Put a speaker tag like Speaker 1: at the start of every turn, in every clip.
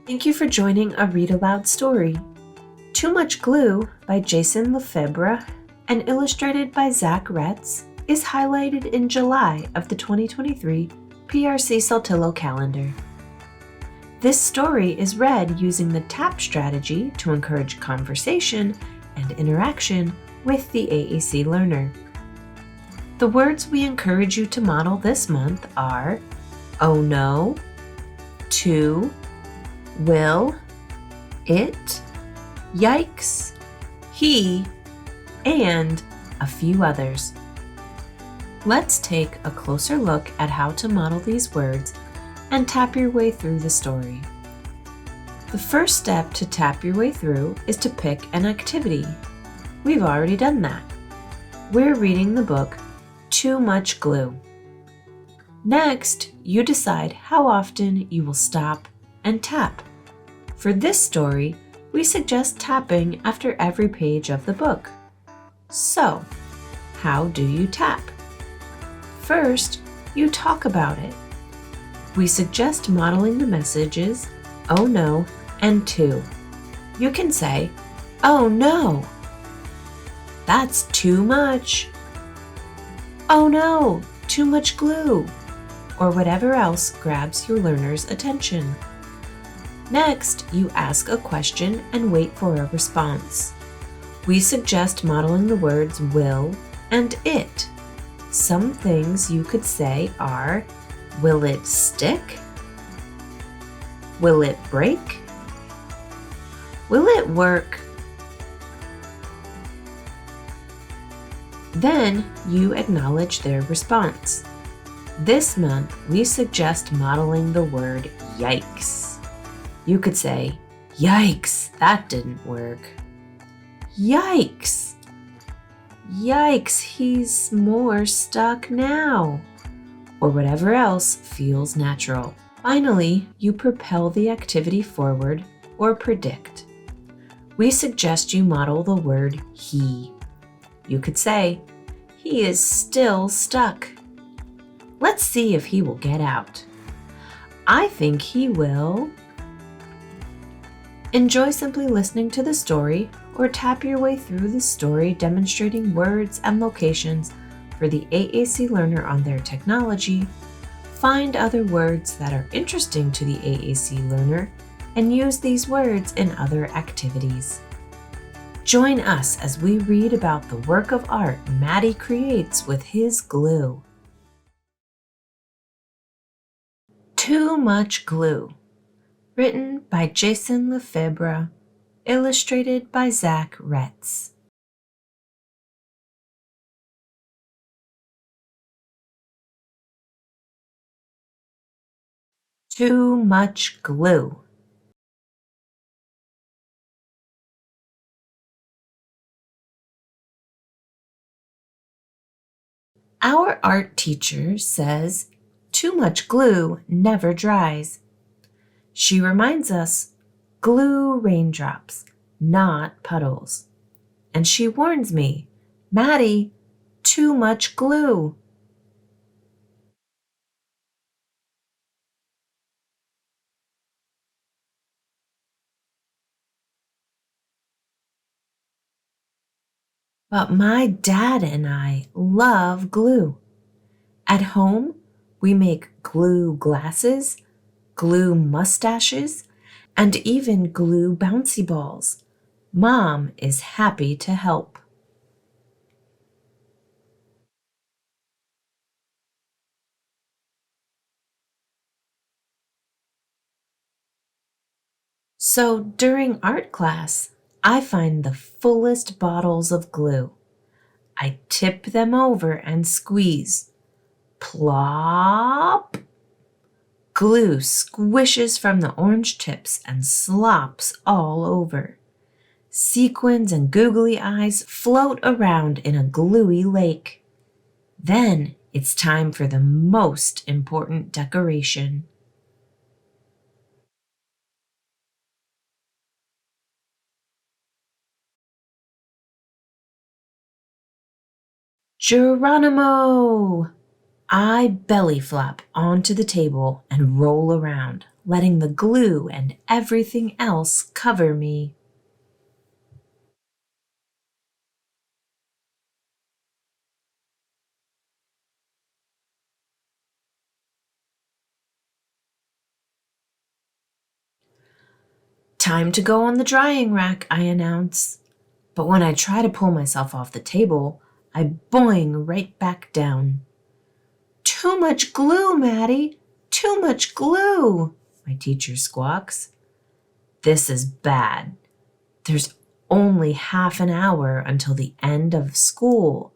Speaker 1: Thank you for joining a read-aloud story. Too Much Glue by Jason Lefebvre and illustrated by Zac Retz is highlighted in July of the 2023 PRC-Saltillo Calendar. This story is read using the TAAP strategy to encourage conversation and interaction with the AAC learner. The words we encourage you to model this month are oh no, to, will, it, yikes, he, and a few others. Let's take a closer look at how to model these words and tap your way through the story. The first step to tap your way through is to pick an activity. We've already done that. We're reading the book Too Much Glue. Next, you decide how often you will stop and tap. For this story, we suggest tapping after every page of the book. So, how do you tap? First, you talk about it. We suggest modeling the messages, oh no, and to. You can say, oh no, that's too much. Oh no, too much glue, or whatever else grabs your learner's attention. Next, you ask a question and wait for a response. We suggest modeling the words will and it. Some things you could say are, will it stick? Will it break? Will it work? Then you acknowledge their response. This month, we suggest modeling the word yikes. You could say, yikes, that didn't work. Yikes! Yikes, he's more stuck now. Or whatever else feels natural. Finally, you propel the activity forward or predict. We suggest you model the word he. You could say, he is still stuck. Let's see if he will get out. I think he will. Enjoy simply listening to the story or tap your way through the story demonstrating words and locations for the AAC learner on their technology. Find other words that are interesting to the AAC learner and use these words in other activities. Join us as we read about the work of art Matty creates with his glue. Too Much Glue, written by Jason Lefebvre, illustrated by Zac Retz. Too much glue. Our art teacher says, too much glue never dries. She reminds us, glue raindrops, not puddles. And she warns me, Matty, too much glue. But my dad and I love glue. At home, we make glue glasses, glue mustaches, and even glue bouncy balls. Mom is happy to help. So during art class, I find the fullest bottles of glue. I tip them over and squeeze. Plop! Glue squishes from the orange tips and slops all over. Sequins and googly eyes float around in a gluey lake. Then it's time for the most important decoration. Geronimo! I belly flop onto the table and roll around letting the glue and everything else cover me. Time to go on the drying rack, I announce. But when I try to pull myself off the table, I boing right back down. Too much glue, Matty! Too much glue! My teacher squawks. This is bad. There's only half an hour until the end of school,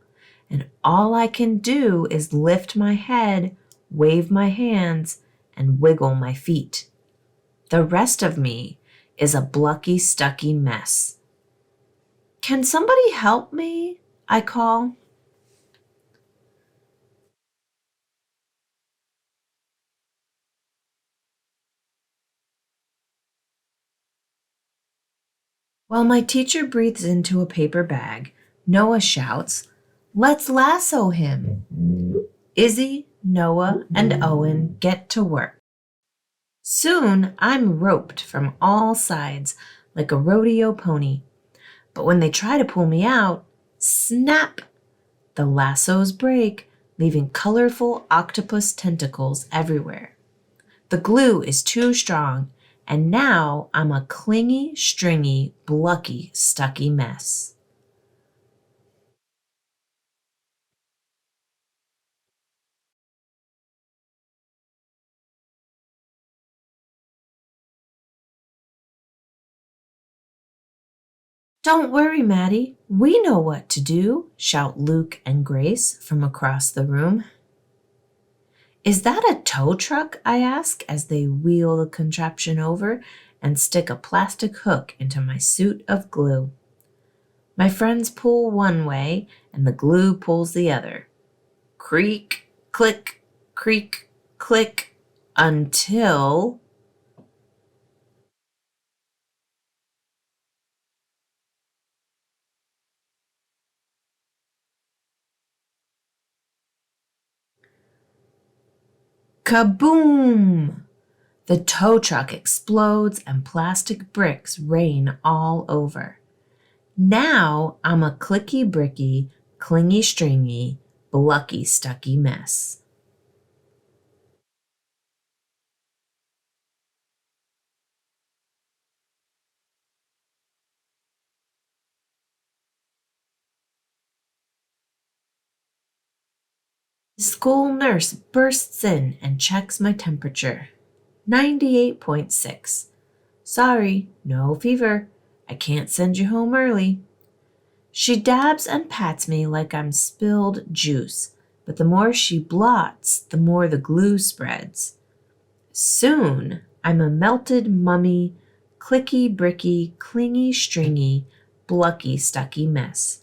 Speaker 1: and all I can do is lift my head, wave my hands, and wiggle my feet. The rest of me is a blucky, stucky mess. Can somebody help me? I call. While my teacher breathes into a paper bag, Noah shouts, "Let's lasso him!" Izzy, Noah, and Owen get to work. Soon I'm roped from all sides like a rodeo pony. But when they try to pull me out, snap! The lassos break, leaving colorful octopus tentacles everywhere. The glue is too strong, and now I'm a clingy, stringy, blucky, stucky mess. Don't worry, Matty. We know what to do, shout Luke and Grace from across the room. Is that a tow truck? I ask as they wheel the contraption over and stick a plastic hook into my suit of glue. My friends pull one way and the glue pulls the other. Creak, click, creak, click, until... Kaboom! The tow truck explodes and plastic bricks rain all over. Now I'm a clicky bricky, clingy stringy, blucky stucky mess. The school nurse bursts in and checks my temperature. 98.6. Sorry, no fever. I can't send you home early. She dabs and pats me like I'm spilled juice, but the more she blots, the more the glue spreads. Soon, I'm a melted mummy, clicky bricky, clingy stringy, blucky stucky mess.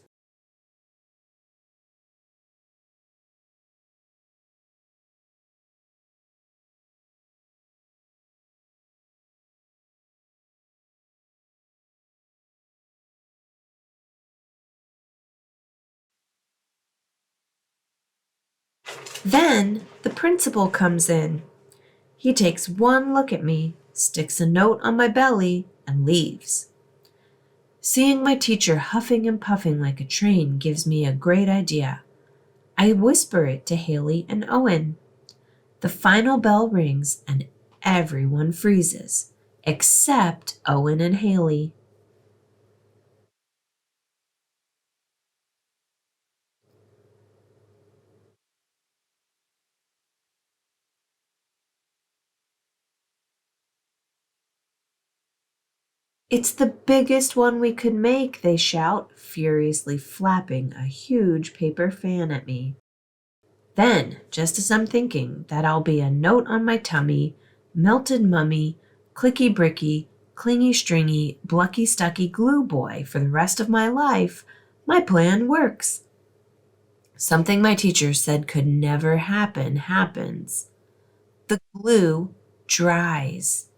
Speaker 1: Then the principal comes in. He takes one look at me, sticks a note on my belly, and leaves. Seeing my teacher huffing and puffing like a train gives me a great idea. I whisper it to Haley and Owen. The final bell rings and everyone freezes, except Owen and Haley. It's the biggest one we could make, they shout, furiously flapping a huge paper fan at me. Then, just as I'm thinking that I'll be a note on my tummy, melted mummy, clicky bricky, clingy stringy, blucky stucky glue boy for the rest of my life, my plan works. Something my teacher said could never happen happens. The glue dries.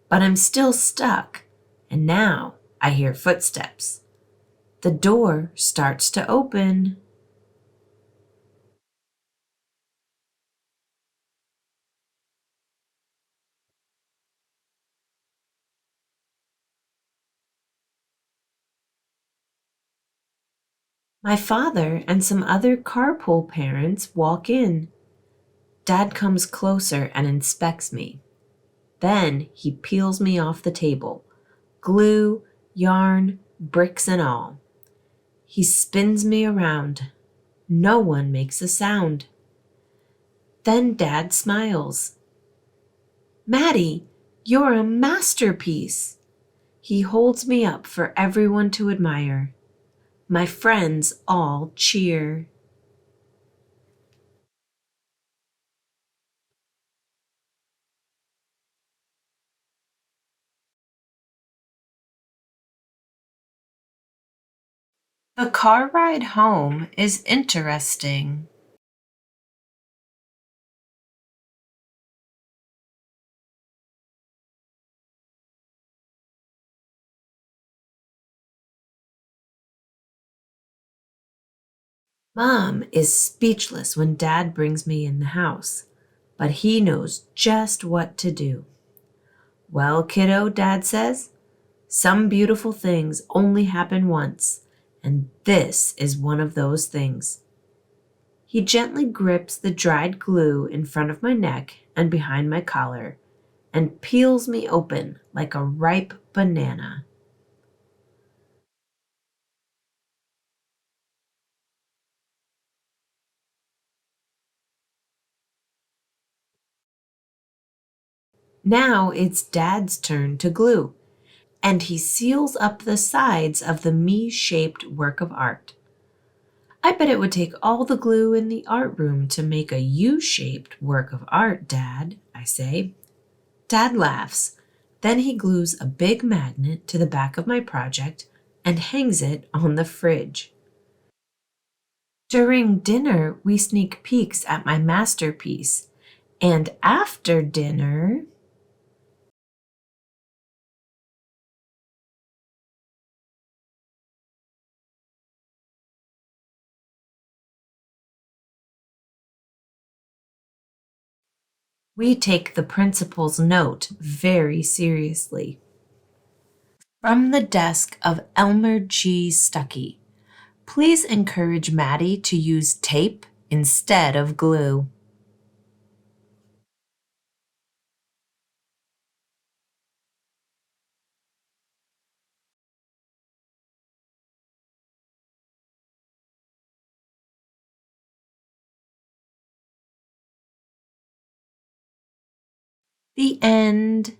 Speaker 1: But I'm still stuck, and now I hear footsteps. The door starts to open. My father and some other carpool parents walk in. Dad comes closer and inspects me. Then he peels me off the table, glue, yarn, bricks and all. He spins me around. No one makes a sound. Then Dad smiles. Matty, you're a masterpiece. He holds me up for everyone to admire. My friends all cheer. The car ride home is interesting. Mom is speechless when Dad brings me in the house, but he knows just what to do. Well, kiddo, Dad says, some beautiful things only happen once, and this is one of those things. He gently grips the dried glue in front of my neck and behind my collar and peels me open like a ripe banana. Now it's Dad's turn to glue, and he seals up the sides of the me-shaped work of art. I bet it would take all the glue in the art room to make a U-shaped work of art, Dad, I say. Dad laughs. Then he glues a big magnet to the back of my project and hangs it on the fridge. During dinner, we sneak peeks at my masterpiece. And after dinner, we take the principal's note very seriously. From the desk of Elmer G. Stuckey, please encourage Matty to use tape instead of glue. The end.